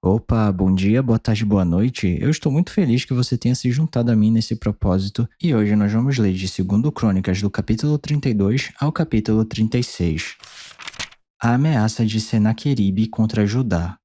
Opa, bom dia, boa tarde, boa noite. Eu estou muito feliz que você tenha se juntado a mim nesse propósito e hoje nós vamos ler de 2 Crônicas do capítulo 32 ao capítulo 36. A ameaça de Senaqueribe contra Judá.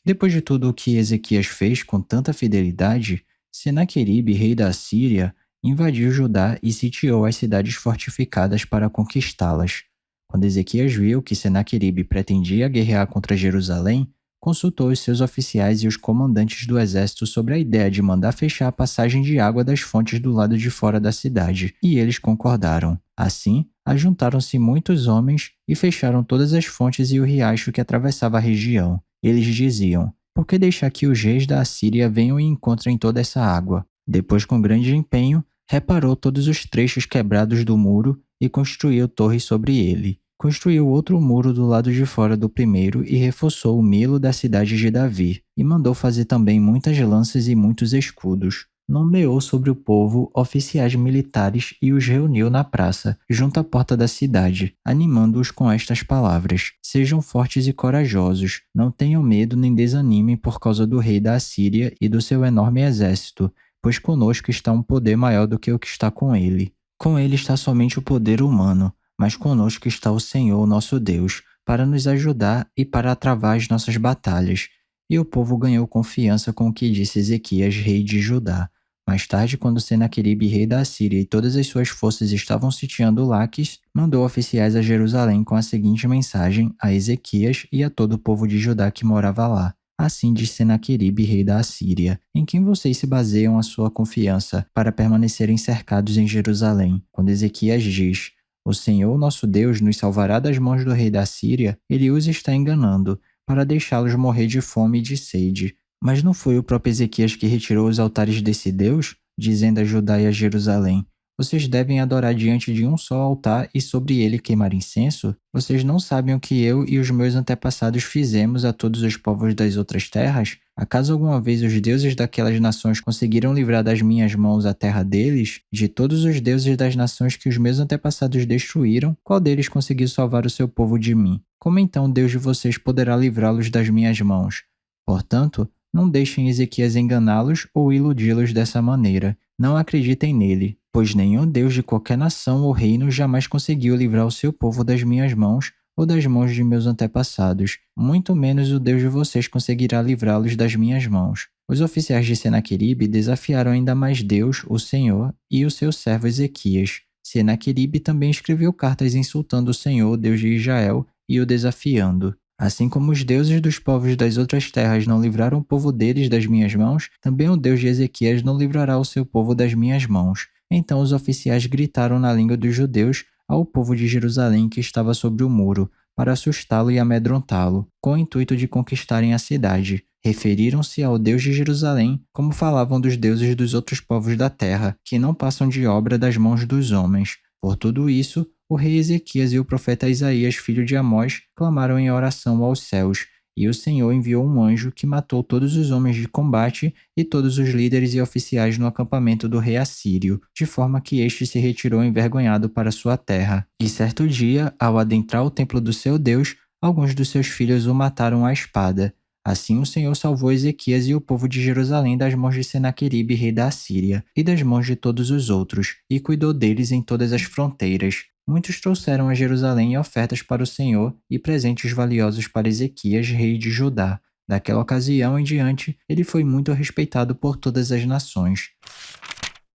Depois de tudo o que Ezequias fez com tanta fidelidade, Senaqueribe, rei da Assíria, invadiu Judá e sitiou as cidades fortificadas para conquistá-las. Quando Ezequias viu que Senaqueribe pretendia guerrear contra Jerusalém, consultou os seus oficiais e os comandantes do exército sobre a ideia de mandar fechar a passagem de água das fontes do lado de fora da cidade, e eles concordaram. Assim, ajuntaram-se muitos homens e fecharam todas as fontes e o riacho que atravessava a região. Eles diziam: por que deixar que os reis da Assíria venham e encontrem toda essa água? Depois, com grande empenho, reparou todos os trechos quebrados do muro e construiu torres sobre ele. Construiu outro muro do lado de fora do primeiro e reforçou o Milo da cidade de Davi, e mandou fazer também muitas lanças e muitos escudos. Nomeou sobre o povo oficiais militares e os reuniu na praça, junto à porta da cidade, animando-os com estas palavras: sejam fortes e corajosos, não tenham medo nem desanimem por causa do rei da Assíria e do seu enorme exército, pois conosco está um poder maior do que o que está com ele. Com ele está somente o poder humano, mas conosco está o Senhor, nosso Deus, para nos ajudar e para travar as nossas batalhas. E o povo ganhou confiança com o que disse Ezequias, rei de Judá. Mais tarde, quando Senaqueribe, rei da Assíria, e todas as suas forças estavam sitiando Laques, mandou oficiais a Jerusalém com a seguinte mensagem a Ezequias e a todo o povo de Judá que morava lá. Assim diz Senaqueribe, rei da Assíria: em quem vocês se baseiam a sua confiança para permanecerem cercados em Jerusalém? Quando Ezequias diz: o Senhor, nosso Deus, nos salvará das mãos do rei da Síria, ele os está enganando, para deixá-los morrer de fome e de sede. Mas não foi o próprio Ezequias que retirou os altares desse Deus, dizendo a Judá e a Jerusalém: vocês devem adorar diante de um só altar e sobre ele queimar incenso? Vocês não sabem o que eu e os meus antepassados fizemos a todos os povos das outras terras? Acaso alguma vez os deuses daquelas nações conseguiram livrar das minhas mãos a terra deles? De todos os deuses das nações que os meus antepassados destruíram, qual deles conseguiu salvar o seu povo de mim? Como então Deus de vocês poderá livrá-los das minhas mãos? Portanto, não deixem Ezequias enganá-los ou iludi-los dessa maneira. Não acreditem nele, pois nenhum Deus de qualquer nação ou reino jamais conseguiu livrar o seu povo das minhas mãos ou das mãos de meus antepassados. Muito menos o Deus de vocês conseguirá livrá-los das minhas mãos. Os oficiais de Senaqueribe desafiaram ainda mais Deus, o Senhor, e o seu servo Ezequias. Senaqueribe também escreveu cartas insultando o Senhor, Deus de Israel, e o desafiando. Assim como os deuses dos povos das outras terras não livraram o povo deles das minhas mãos, também o Deus de Ezequias não livrará o seu povo das minhas mãos. Então os oficiais gritaram na língua dos judeus ao povo de Jerusalém que estava sobre o muro, para assustá-lo e amedrontá-lo, com o intuito de conquistarem a cidade. Referiram-se ao Deus de Jerusalém como falavam dos deuses dos outros povos da terra, que não passam de obra das mãos dos homens. Por tudo isso, o rei Ezequias e o profeta Isaías, filho de Amós, clamaram em oração aos céus, e o Senhor enviou um anjo que matou todos os homens de combate e todos os líderes e oficiais no acampamento do rei assírio, de forma que este se retirou envergonhado para sua terra. E certo dia, ao adentrar o templo do seu Deus, alguns dos seus filhos o mataram à espada. Assim o Senhor salvou Ezequias e o povo de Jerusalém das mãos de Senaqueribe, rei da Assíria, e das mãos de todos os outros, e cuidou deles em todas as fronteiras. Muitos trouxeram a Jerusalém ofertas para o Senhor e presentes valiosos para Ezequias, rei de Judá. Daquela ocasião em diante, ele foi muito respeitado por todas as nações.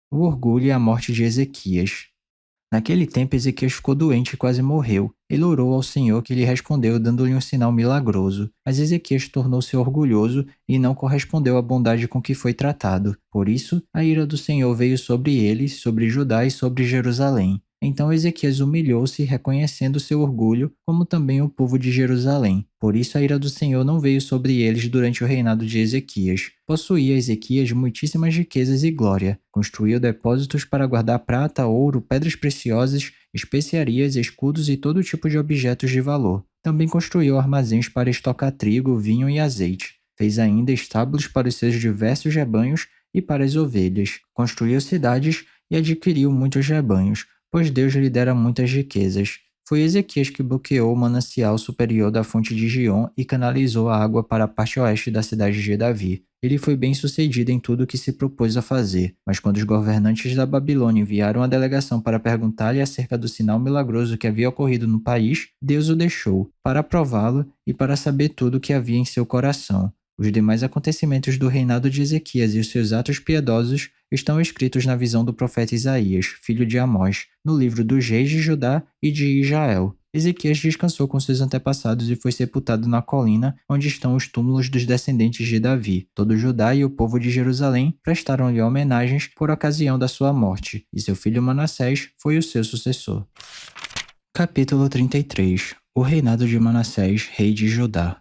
O orgulho e a morte de Ezequias. Naquele tempo, Ezequias ficou doente e quase morreu. Ele orou ao Senhor, que lhe respondeu, dando-lhe um sinal milagroso. Mas Ezequias tornou-se orgulhoso e não correspondeu à bondade com que foi tratado. Por isso, a ira do Senhor veio sobre ele, sobre Judá e sobre Jerusalém. Então Ezequias humilhou-se, reconhecendo seu orgulho, como também o povo de Jerusalém. Por isso a ira do Senhor não veio sobre eles durante o reinado de Ezequias. Possuía Ezequias muitíssimas riquezas e glória. Construiu depósitos para guardar prata, ouro, pedras preciosas, especiarias, escudos e todo tipo de objetos de valor. Também construiu armazéns para estocar trigo, vinho e azeite. Fez ainda estábulos para os seus diversos rebanhos e para as ovelhas. Construiu cidades e adquiriu muitos rebanhos, pois Deus lhe dera muitas riquezas. Foi Ezequias que bloqueou o manancial superior da fonte de Gion e canalizou a água para a parte oeste da cidade de Davi. Ele foi bem sucedido em tudo o que se propôs a fazer, mas quando os governantes da Babilônia enviaram a delegação para perguntar-lhe acerca do sinal milagroso que havia ocorrido no país, Deus o deixou, para prová-lo e para saber tudo o que havia em seu coração. Os demais acontecimentos do reinado de Ezequias e os seus atos piedosos estão escritos na visão do profeta Isaías, filho de Amós, no livro dos reis de Judá e de Israel. Ezequias descansou com seus antepassados e foi sepultado na colina onde estão os túmulos dos descendentes de Davi. Todo Judá e o povo de Jerusalém prestaram-lhe homenagens por ocasião da sua morte, e seu filho Manassés foi o seu sucessor. Capítulo 33. O reinado de Manassés, rei de Judá.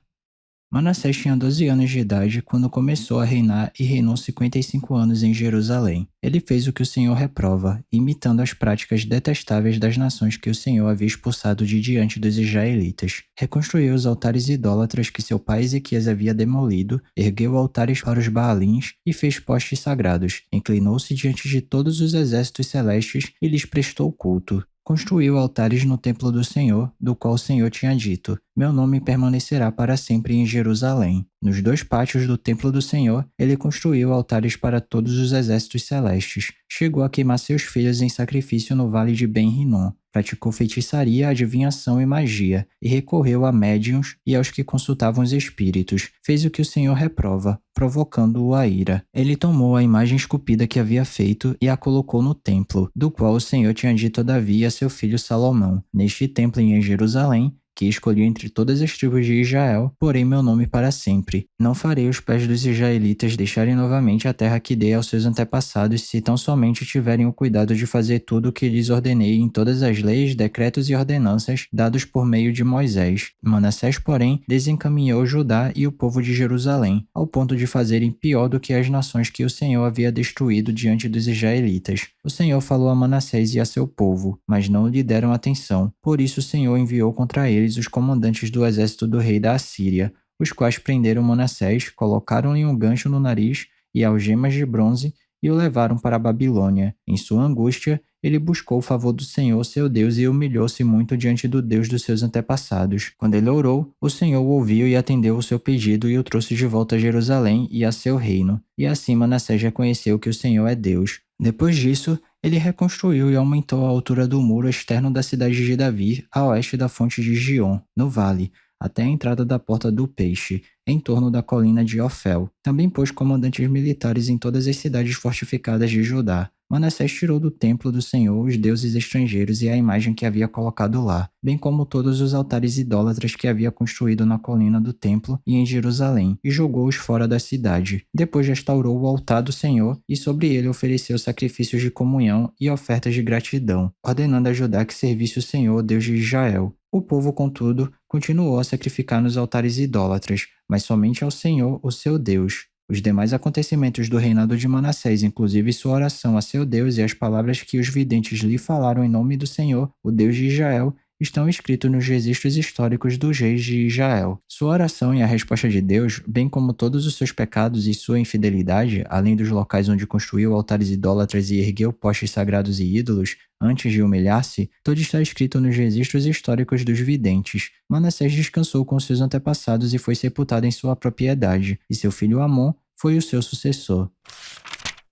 Manassés tinha 12 anos de idade quando começou a reinar e reinou 55 anos em Jerusalém. Ele fez o que o Senhor reprova, imitando as práticas detestáveis das nações que o Senhor havia expulsado de diante dos israelitas. Reconstruiu os altares idólatras que seu pai Ezequias havia demolido, ergueu altares para os Baalins e fez postes sagrados. Inclinou-se diante de todos os exércitos celestes e lhes prestou culto. Construiu altares no templo do Senhor, do qual o Senhor tinha dito: Meu nome permanecerá para sempre em Jerusalém. Nos 2 pátios do templo do Senhor, ele construiu altares para todos os exércitos celestes. Chegou a queimar seus filhos em sacrifício no vale de Ben-Rinom. Praticou feitiçaria, adivinhação e magia, e recorreu a médiuns e aos que consultavam os espíritos. Fez o que o Senhor reprova, provocando-o à ira. Ele tomou a imagem esculpida que havia feito e a colocou no templo, do qual o Senhor tinha dito a Davi e a seu filho Salomão. Neste templo em Jerusalém, que escolhi entre todas as tribos de Israel, porém meu nome para sempre. Não farei os pés dos israelitas deixarem novamente a terra que dei aos seus antepassados, se tão somente tiverem o cuidado de fazer tudo o que lhes ordenei em todas as leis, decretos e ordenanças dados por meio de Moisés. Manassés, porém, desencaminhou Judá e o povo de Jerusalém, ao ponto de fazerem pior do que as nações que o Senhor havia destruído diante dos israelitas. O Senhor falou a Manassés e a seu povo, mas não lhe deram atenção. Por isso o Senhor enviou contra eles os comandantes do exército do rei da Assíria, os quais prenderam Manassés, colocaram-lhe um gancho no nariz e algemas de bronze e o levaram para a Babilônia. Em sua angústia, ele buscou o favor do Senhor, seu Deus, e humilhou-se muito diante do Deus dos seus antepassados. Quando ele orou, o Senhor o ouviu e atendeu o seu pedido e o trouxe de volta a Jerusalém e a seu reino. E assim Manassés reconheceu que o Senhor é Deus. Depois disso, ele reconstruiu e aumentou a altura do muro externo da cidade de Davi, a oeste da fonte de Gion, no vale, até a entrada da Porta do Peixe, em torno da colina de Ofel. Também pôs comandantes militares em todas as cidades fortificadas de Judá. Manassés tirou do templo do Senhor os deuses estrangeiros e a imagem que havia colocado lá, bem como todos os altares idólatras que havia construído na colina do templo e em Jerusalém, e jogou-os fora da cidade. Depois restaurou o altar do Senhor e sobre ele ofereceu sacrifícios de comunhão e ofertas de gratidão, ordenando a Judá que servisse o Senhor, Deus de Israel. O povo, contudo, continuou a sacrificar nos altares idólatras, mas somente ao Senhor, o seu Deus. Os demais acontecimentos do reinado de Manassés, inclusive sua oração a seu Deus e as palavras que os videntes lhe falaram em nome do Senhor, o Deus de Israel, estão escritos nos registros históricos dos reis de Israel. Sua oração e a resposta de Deus, bem como todos os seus pecados e sua infidelidade, além dos locais onde construiu altares idólatras e ergueu postes sagrados e ídolos, antes de humilhar-se, tudo está escrito nos registros históricos dos videntes. Manassés descansou com seus antepassados e foi sepultado em sua propriedade, e seu filho Amon foi o seu sucessor.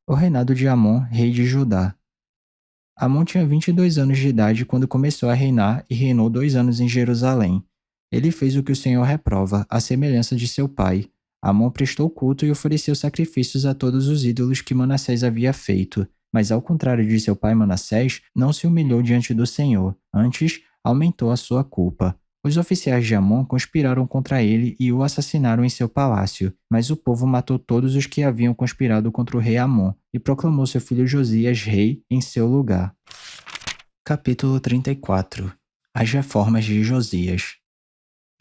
O reinado de Amon, rei de Judá. Amon tinha 22 anos de idade quando começou a reinar e reinou 2 anos em Jerusalém. Ele fez o que o Senhor reprova, à semelhança de seu pai. Amon prestou culto e ofereceu sacrifícios a todos os ídolos que Manassés havia feito, mas ao contrário de seu pai Manassés, não se humilhou diante do Senhor, antes aumentou a sua culpa. Os oficiais de Amon conspiraram contra ele e o assassinaram em seu palácio, mas o povo matou todos os que haviam conspirado contra o rei Amon e proclamou seu filho Josias rei em seu lugar. Capítulo 34. As reformas de Josias.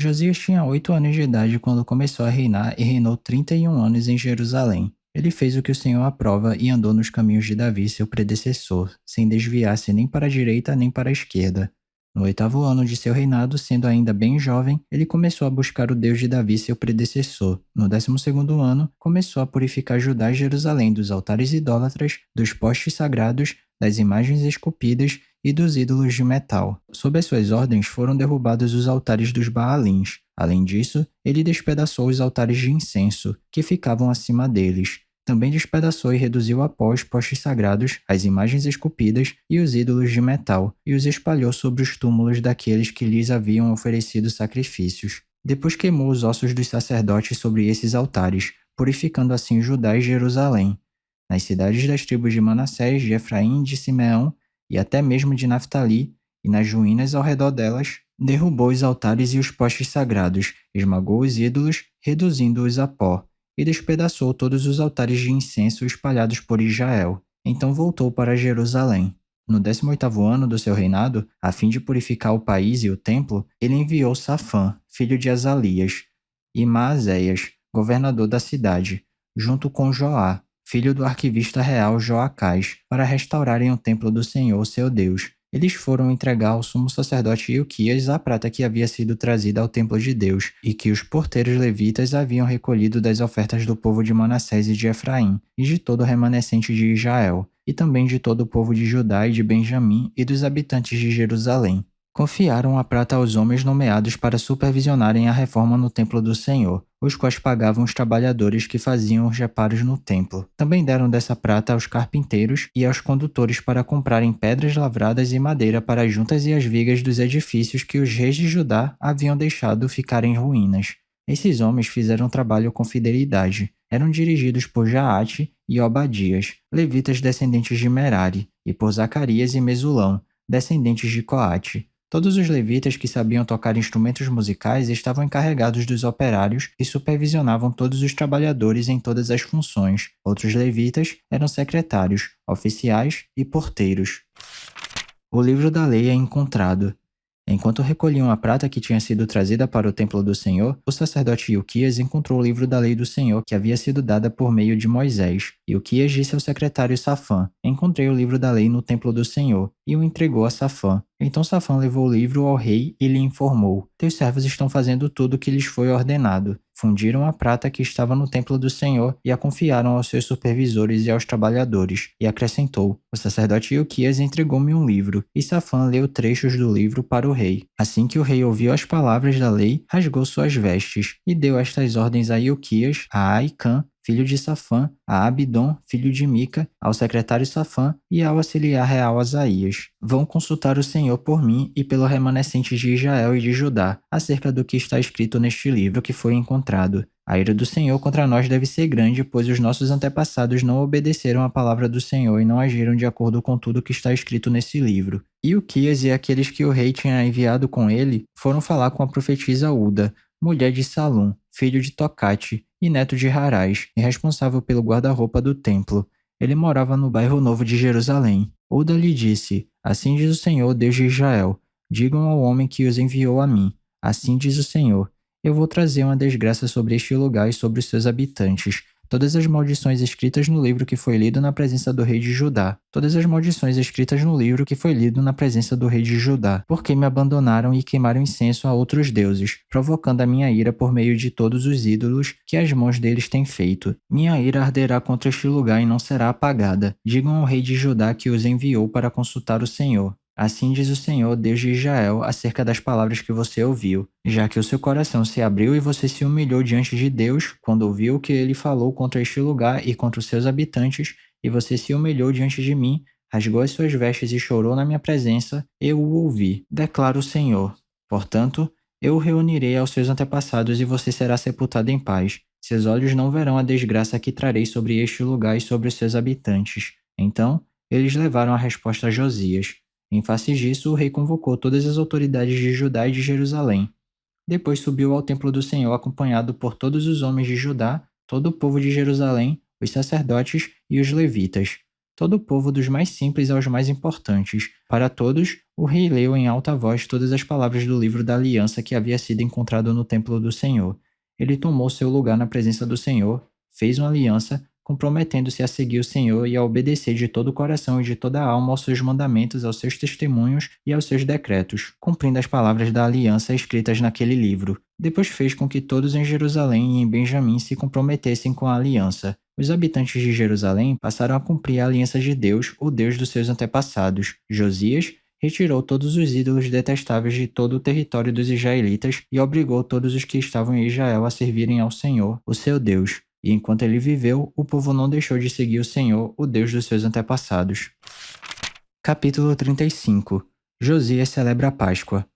Josias tinha 8 anos de idade quando começou a reinar e reinou 31 anos em Jerusalém. Ele fez o que o Senhor aprova e andou nos caminhos de Davi, seu predecessor, sem desviar-se nem para a direita nem para a esquerda. No 8º ano de seu reinado, sendo ainda bem jovem, ele começou a buscar o Deus de Davi, seu predecessor. No 12º ano, começou a purificar Judá e Jerusalém dos altares idólatras, dos postes sagrados, das imagens esculpidas e dos ídolos de metal. Sob as suas ordens foram derrubados os altares dos Baalins. Além disso, ele despedaçou os altares de incenso, que ficavam acima deles. Também despedaçou e reduziu a pó os postes sagrados, as imagens esculpidas e os ídolos de metal, e os espalhou sobre os túmulos daqueles que lhes haviam oferecido sacrifícios. Depois queimou os ossos dos sacerdotes sobre esses altares, purificando assim Judá e Jerusalém. Nas cidades das tribos de Manassés, de Efraim e de Simeão, e até mesmo de Naftali, e nas ruínas ao redor delas, derrubou os altares e os postes sagrados, esmagou os ídolos, reduzindo-os a pó, e despedaçou todos os altares de incenso espalhados por Israel. Então voltou para Jerusalém. No 18º ano do seu reinado, a fim de purificar o país e o templo, ele enviou Safã, filho de Azalias, e Maazéias, governador da cidade, junto com Joá, filho do arquivista real Joacás, para restaurarem o templo do Senhor, seu Deus. Eles foram entregar ao sumo sacerdote Ilquias a prata que havia sido trazida ao templo de Deus e que os porteiros levitas haviam recolhido das ofertas do povo de Manassés e de Efraim, e de todo o remanescente de Israel, e também de todo o povo de Judá e de Benjamim e dos habitantes de Jerusalém. Confiaram a prata aos homens nomeados para supervisionarem a reforma no templo do Senhor, os quais pagavam os trabalhadores que faziam os reparos no templo. Também deram dessa prata aos carpinteiros e aos condutores para comprarem pedras lavradas e madeira para as juntas e as vigas dos edifícios que os reis de Judá haviam deixado ficar em ruínas. Esses homens fizeram trabalho com fidelidade. Eram dirigidos por Jaate e Obadias, levitas descendentes de Merari, e por Zacarias e Mesulão, descendentes de Coate. Todos os levitas que sabiam tocar instrumentos musicais estavam encarregados dos operários e supervisionavam todos os trabalhadores em todas as funções. Outros levitas eram secretários, oficiais e porteiros. O livro da lei é encontrado. Enquanto recolhiam a prata que tinha sido trazida para o templo do Senhor, o sacerdote Ilquias encontrou o livro da lei do Senhor que havia sido dada por meio de Moisés. Ilquias disse ao secretário Safã: "Encontrei o livro da lei no templo do Senhor", e o entregou a Safã. Então Safã levou o livro ao rei e lhe informou: "Teus servos estão fazendo tudo o que lhes foi ordenado. Fundiram a prata que estava no templo do Senhor e a confiaram aos seus supervisores e aos trabalhadores." E acrescentou: "O sacerdote Ilquias entregou-me um livro." E Safã leu trechos do livro para o rei. Assim que o rei ouviu as palavras da lei, rasgou suas vestes e deu estas ordens a Ilquias, a Aicã, filho de Safã, a Abidom, filho de Mica, ao secretário Safã e ao auxiliar real Asaías: "Vão consultar o Senhor por mim e pelo remanescente de Israel e de Judá, acerca do que está escrito neste livro que foi encontrado. A ira do Senhor contra nós deve ser grande, pois os nossos antepassados não obedeceram à palavra do Senhor e não agiram de acordo com tudo que está escrito nesse livro." E Ilquias e aqueles que o rei tinha enviado com ele foram falar com a profetisa Uda, mulher de Salum, filho de Tocate e neto de Harais, e responsável pelo guarda-roupa do templo. Ele morava no bairro Novo de Jerusalém. Uda lhe disse: "Assim diz o Senhor, Deus de Israel: digam ao homem que os enviou a mim: assim diz o Senhor: eu vou trazer uma desgraça sobre este lugar e sobre os seus habitantes. Todas as maldições escritas no livro que foi lido na presença do rei de Judá. Todas as maldições escritas no livro que foi lido na presença do rei de Judá. Porque me abandonaram e queimaram incenso a outros deuses, provocando a minha ira por meio de todos os ídolos que as mãos deles têm feito. Minha ira arderá contra este lugar e não será apagada. Digam ao rei de Judá que os enviou para consultar o Senhor. Assim diz o Senhor, Deus de Israel, acerca das palavras que você ouviu, já que o seu coração se abriu e você se humilhou diante de Deus, quando ouviu o que ele falou contra este lugar e contra os seus habitantes, e você se humilhou diante de mim, rasgou as suas vestes e chorou na minha presença, eu o ouvi, declara o Senhor. Portanto, eu o reunirei aos seus antepassados e você será sepultado em paz. Seus olhos não verão a desgraça que trarei sobre este lugar e sobre os seus habitantes. Então, eles levaram a resposta a Josias. Em face disso, o rei convocou todas as autoridades de Judá e de Jerusalém. Depois subiu ao templo do Senhor acompanhado por todos os homens de Judá, todo o povo de Jerusalém, os sacerdotes e os levitas, todo o povo dos mais simples aos mais importantes. Para todos, o rei leu em alta voz todas as palavras do livro da aliança que havia sido encontrado no templo do Senhor. Ele tomou seu lugar na presença do Senhor, fez uma aliança, comprometendo-se a seguir o Senhor e a obedecer de todo o coração e de toda a alma aos seus mandamentos, aos seus testemunhos e aos seus decretos, cumprindo as palavras da aliança escritas naquele livro. Depois fez com que todos em Jerusalém e em Benjamim se comprometessem com a aliança. Os habitantes de Jerusalém passaram a cumprir a aliança de Deus, o Deus dos seus antepassados. Josias retirou todos os ídolos detestáveis de todo o território dos israelitas e obrigou todos os que estavam em Israel a servirem ao Senhor, o seu Deus. E enquanto ele viveu, o povo não deixou de seguir o Senhor, o Deus dos seus antepassados. Capítulo 35. Josias celebra a Páscoa.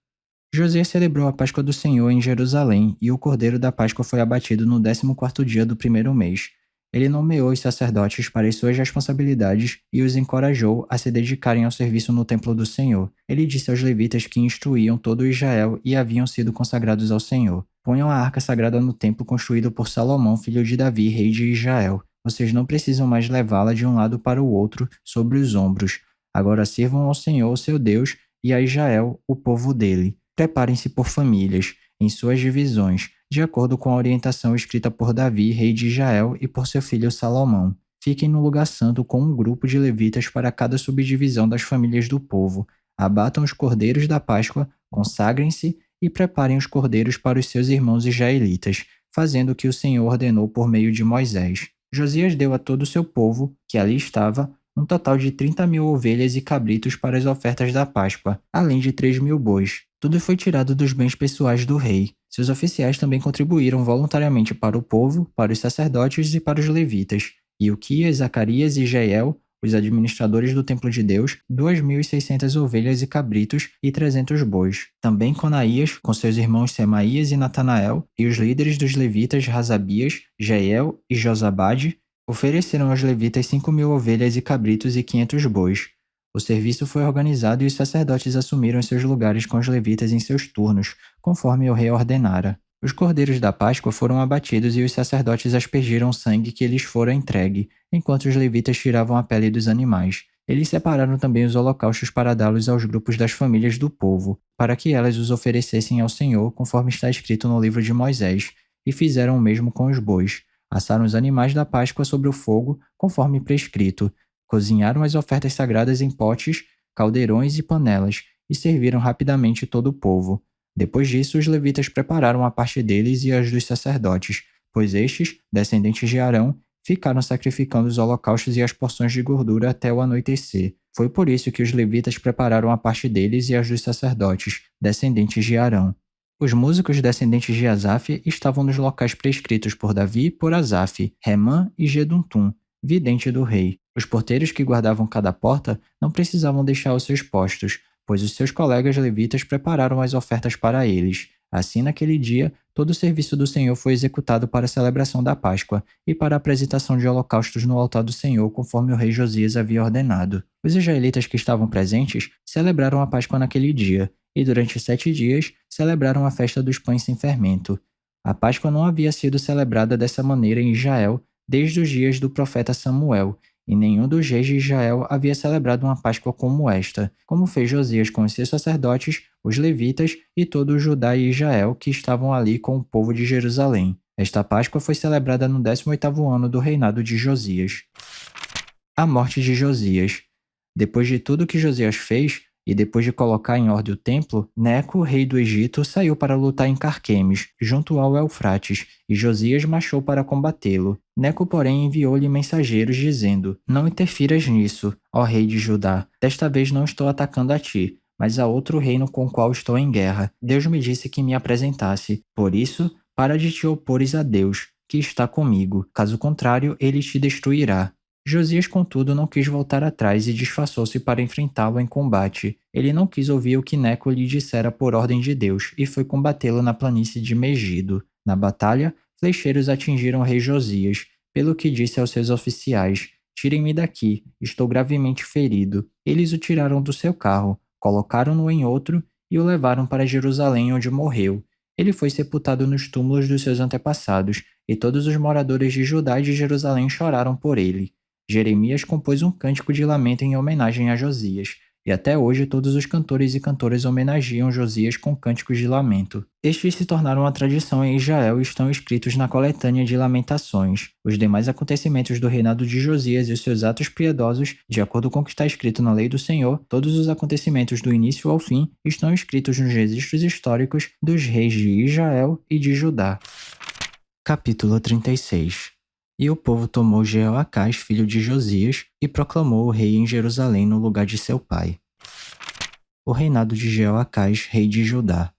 Josias celebrou a Páscoa do Senhor em Jerusalém, e o cordeiro da Páscoa foi abatido no 14º dia do primeiro mês. Ele nomeou os sacerdotes para as suas responsabilidades e os encorajou a se dedicarem ao serviço no templo do Senhor. Ele disse aos levitas que instruíam todo Israel e haviam sido consagrados ao Senhor: ponham a arca sagrada no templo construído por Salomão, filho de Davi, rei de Israel. Vocês não precisam mais levá-la de um lado para o outro sobre os ombros. Agora sirvam ao Senhor, seu Deus, e a Israel, o povo dele. Preparem-se por famílias, em suas divisões, de acordo com a orientação escrita por Davi, rei de Israel, e por seu filho Salomão. Fiquem no lugar santo com um grupo de levitas para cada subdivisão das famílias do povo. Abatam os cordeiros da Páscoa, consagrem-se e preparem os cordeiros para os seus irmãos israelitas, fazendo o que o Senhor ordenou por meio de Moisés. Josias deu a todo o seu povo, que ali estava, um total de 30.000 ovelhas e cabritos para as ofertas da Páscoa, além de 3.000 bois. Tudo foi tirado dos bens pessoais do rei. Seus oficiais também contribuíram voluntariamente para o povo, para os sacerdotes e para os levitas. Ilquias, Zacarias e Jeiel, os administradores do templo de Deus, 2.600 ovelhas e cabritos e 300 bois. Também Conaías, com seus irmãos Semaías e Natanael, e os líderes dos levitas Razabias, Jeiel e Josabade, ofereceram aos levitas 5.000 ovelhas e cabritos e 500 bois. O serviço foi organizado e os sacerdotes assumiram seus lugares com os levitas em seus turnos, conforme o rei ordenara. Os cordeiros da Páscoa foram abatidos e os sacerdotes aspergiram o sangue que lhes fora entregue, enquanto os levitas tiravam a pele dos animais. Eles separaram também os holocaustos para dá-los aos grupos das famílias do povo, para que elas os oferecessem ao Senhor, conforme está escrito no livro de Moisés, e fizeram o mesmo com os bois. Assaram os animais da Páscoa sobre o fogo, conforme prescrito. Cozinharam as ofertas sagradas em potes, caldeirões e panelas, e serviram rapidamente todo o povo. Depois disso, os levitas prepararam a parte deles e as dos sacerdotes, pois estes, descendentes de Arão, ficaram sacrificando os holocaustos e as porções de gordura até o anoitecer. Foi por isso que os levitas prepararam a parte deles e as dos sacerdotes, descendentes de Arão. Os músicos descendentes de Asaf estavam nos locais prescritos por Davi e por Asaf, Remã e Geduntum, vidente do rei. Os porteiros que guardavam cada porta não precisavam deixar os seus postos, pois os seus colegas levitas prepararam as ofertas para eles. Assim, naquele dia, todo o serviço do Senhor foi executado para a celebração da Páscoa e para a apresentação de holocaustos no altar do Senhor, conforme o rei Josias havia ordenado. Os israelitas que estavam presentes celebraram a Páscoa naquele dia, e durante 7 dias celebraram a festa dos pães sem fermento. A Páscoa não havia sido celebrada dessa maneira em Israel desde os dias do profeta Samuel, e nenhum dos reis de Israel havia celebrado uma Páscoa como esta, como fez Josias com os seus sacerdotes, os levitas e todo o Judá e Israel que estavam ali com o povo de Jerusalém. Esta Páscoa foi celebrada no 18º ano do reinado de Josias. A morte de Josias. Depois de tudo que Josias fez, e depois de colocar em ordem o templo, Neco, rei do Egito, saiu para lutar em Carquemes, junto ao Eufrates, e Josias marchou para combatê-lo. Neco, porém, enviou-lhe mensageiros, dizendo: não interfiras nisso, ó rei de Judá. Desta vez não estou atacando a ti, mas a outro reino com o qual estou em guerra. Deus me disse que me apresentasse. Por isso, para de te opores a Deus, que está comigo. Caso contrário, ele te destruirá. Josias, contudo, não quis voltar atrás e disfarçou-se para enfrentá-lo em combate. Ele não quis ouvir o que Neco lhe dissera por ordem de Deus e foi combatê-lo na planície de Megido. Na batalha, flecheiros atingiram o rei Josias, pelo que disse aos seus oficiais: tirem-me daqui, estou gravemente ferido. Eles o tiraram do seu carro, colocaram-no em outro e o levaram para Jerusalém, onde morreu. Ele foi sepultado nos túmulos dos seus antepassados, e todos os moradores de Judá e de Jerusalém choraram por ele. Jeremias compôs um cântico de lamento em homenagem a Josias. e até hoje todos os cantores e cantoras homenageiam Josias com cânticos de lamento. Estes se tornaram uma tradição em Israel e estão escritos na coletânea de Lamentações. Os demais acontecimentos do reinado de Josias e os seus atos piedosos, de acordo com o que está escrito na lei do Senhor, todos os acontecimentos do início ao fim estão escritos nos registros históricos dos reis de Israel e de Judá. Capítulo 36. E o povo tomou Jeoacás, filho de Josias, e proclamou o rei em Jerusalém no lugar de seu pai. O reinado de Jeoacás, rei de Judá.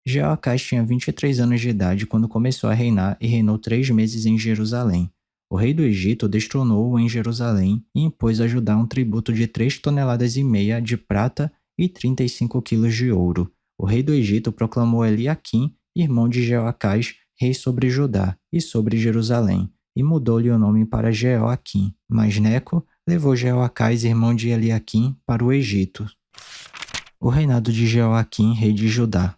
Jeoacás tinha 23 anos de idade quando começou a reinar e reinou 3 meses em Jerusalém. O rei do Egito destronou-o em Jerusalém e impôs a Judá um tributo de 3,5 toneladas de prata e 35 quilos de ouro. O rei do Egito proclamou Eliaquim, irmão de Jeoacás, rei sobre Judá e sobre Jerusalém, e mudou-lhe o nome para Jeoaquim. Mas Neco levou Jeoacás, irmão de Eliaquim, para o Egito. O reinado de Jeoaquim, rei de Judá.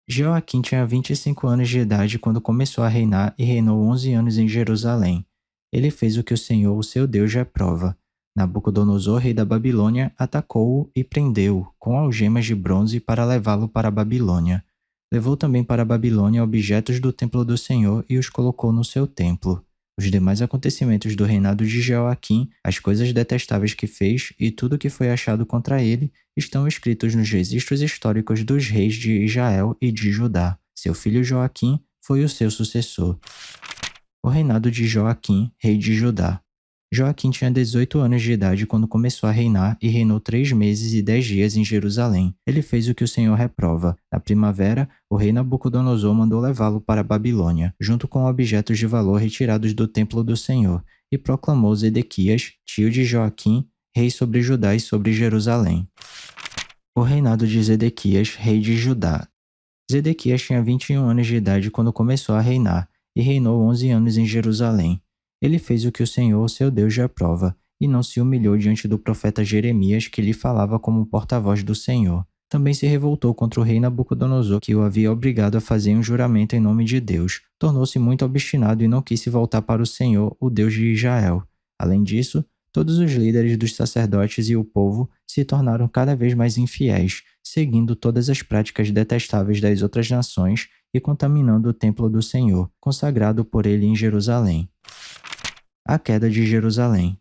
Jeoaquim tinha 25 anos de idade quando começou a reinar e reinou 11 anos em Jerusalém. Ele fez o que o Senhor, o seu Deus, reprova. Nabucodonosor, rei da Babilônia, atacou-o e prendeu-o com algemas de bronze para levá-lo para a Babilônia. Levou também para a Babilônia objetos do templo do Senhor e os colocou no seu templo. Os demais acontecimentos do reinado de Jeoaquim, as coisas detestáveis que fez e tudo que foi achado contra ele, estão escritos nos registros históricos dos reis de Israel e de Judá. Seu filho Joaquim foi o seu sucessor. O reinado de Joaquim, rei de Judá. Joaquim tinha 18 anos de idade quando começou a reinar e reinou 3 meses e 10 dias em Jerusalém. Ele fez o que o Senhor reprova. Na primavera, o rei Nabucodonosor mandou levá-lo para a Babilônia, junto com objetos de valor retirados do templo do Senhor, e proclamou Zedequias, tio de Joaquim, rei sobre Judá e sobre Jerusalém. O reinado de Zedequias, rei de Judá. Zedequias tinha 21 anos de idade quando começou a reinar, e reinou 11 anos em Jerusalém. Ele fez o que o Senhor, seu Deus, lhe aprova, e não se humilhou diante do profeta Jeremias, que lhe falava como porta-voz do Senhor. Também se revoltou contra o rei Nabucodonosor, que o havia obrigado a fazer um juramento em nome de Deus. Tornou-se muito obstinado e não quis se voltar para o Senhor, o Deus de Israel. Além disso, todos os líderes dos sacerdotes e o povo se tornaram cada vez mais infiéis, seguindo todas as práticas detestáveis das outras nações e contaminando o templo do Senhor, consagrado por ele em Jerusalém. A queda de Jerusalém.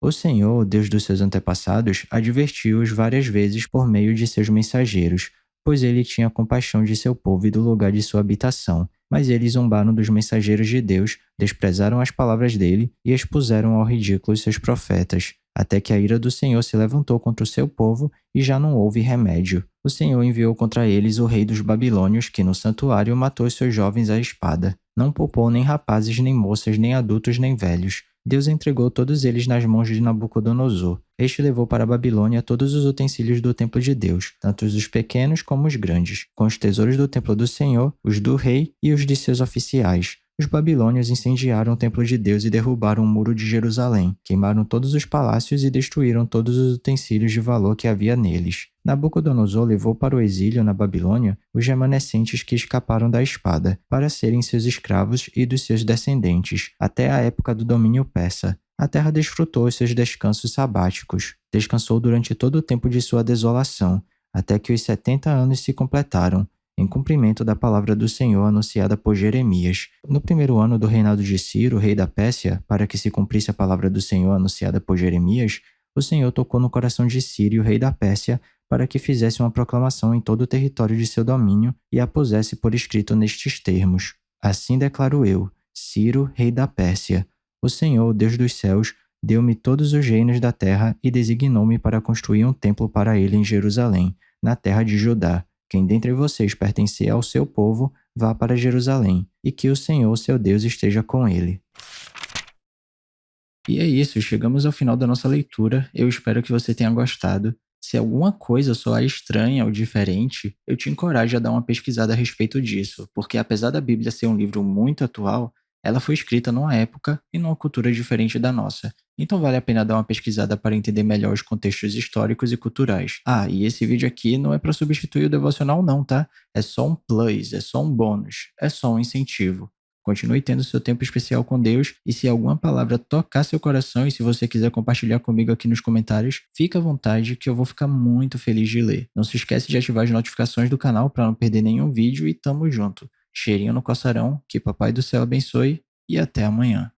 O Senhor, o Deus dos seus antepassados, advertiu-os várias vezes por meio de seus mensageiros, pois ele tinha compaixão de seu povo e do lugar de sua habitação. Mas eles zombaram dos mensageiros de Deus, desprezaram as palavras dele e expuseram ao ridículo seus profetas, até que a ira do Senhor se levantou contra o seu povo e já não houve remédio. O Senhor enviou contra eles o rei dos babilônios, que no santuário matou os seus jovens à espada. Não poupou nem rapazes, nem moças, nem adultos, nem velhos. Deus entregou todos eles nas mãos de Nabucodonosor. Este levou para a Babilônia todos os utensílios do templo de Deus, tanto os pequenos como os grandes, com os tesouros do templo do Senhor, os do rei e os de seus oficiais. Os babilônios incendiaram o templo de Deus e derrubaram o muro de Jerusalém, queimaram todos os palácios e destruíram todos os utensílios de valor que havia neles. Nabucodonosor levou para o exílio na Babilônia os remanescentes que escaparam da espada, para serem seus escravos e dos seus descendentes, até a época do domínio persa. A terra desfrutou os seus descansos sabáticos. Descansou durante todo o tempo de sua desolação, até que os 70 anos se completaram, em cumprimento da palavra do Senhor anunciada por Jeremias. No primeiro ano do reinado de Ciro, rei da Pérsia, para que se cumprisse a palavra do Senhor anunciada por Jeremias, o Senhor tocou no coração de Ciro, rei da Pérsia, para que fizesse uma proclamação em todo o território de seu domínio e a pusesse por escrito nestes termos: Assim declaro eu, Ciro, rei da Pérsia: O Senhor, Deus dos céus, deu-me todos os reinos da terra e designou-me para construir um templo para ele em Jerusalém, na terra de Judá. Quem dentre vocês pertencer ao seu povo, vá para Jerusalém, e que o Senhor, seu Deus, esteja com ele. E é isso, chegamos ao final da nossa leitura. Eu espero que você tenha gostado. Se alguma coisa soar estranha ou diferente, eu te encorajo a dar uma pesquisada a respeito disso, porque apesar da Bíblia ser um livro muito atual, ela foi escrita numa época e numa cultura diferente da nossa. Então vale a pena dar uma pesquisada para entender melhor os contextos históricos e culturais. Ah, e esse vídeo aqui não é para substituir o devocional não, tá? É só um plus, é só um bônus, é só um incentivo. Continue tendo seu tempo especial com Deus e se alguma palavra tocar seu coração e se você quiser compartilhar comigo aqui nos comentários, fica à vontade que eu vou ficar muito feliz de ler. Não se esquece de ativar as notificações do canal para não perder nenhum vídeo e tamo junto. Cheirinho no coçarão, que Papai do Céu abençoe e até amanhã.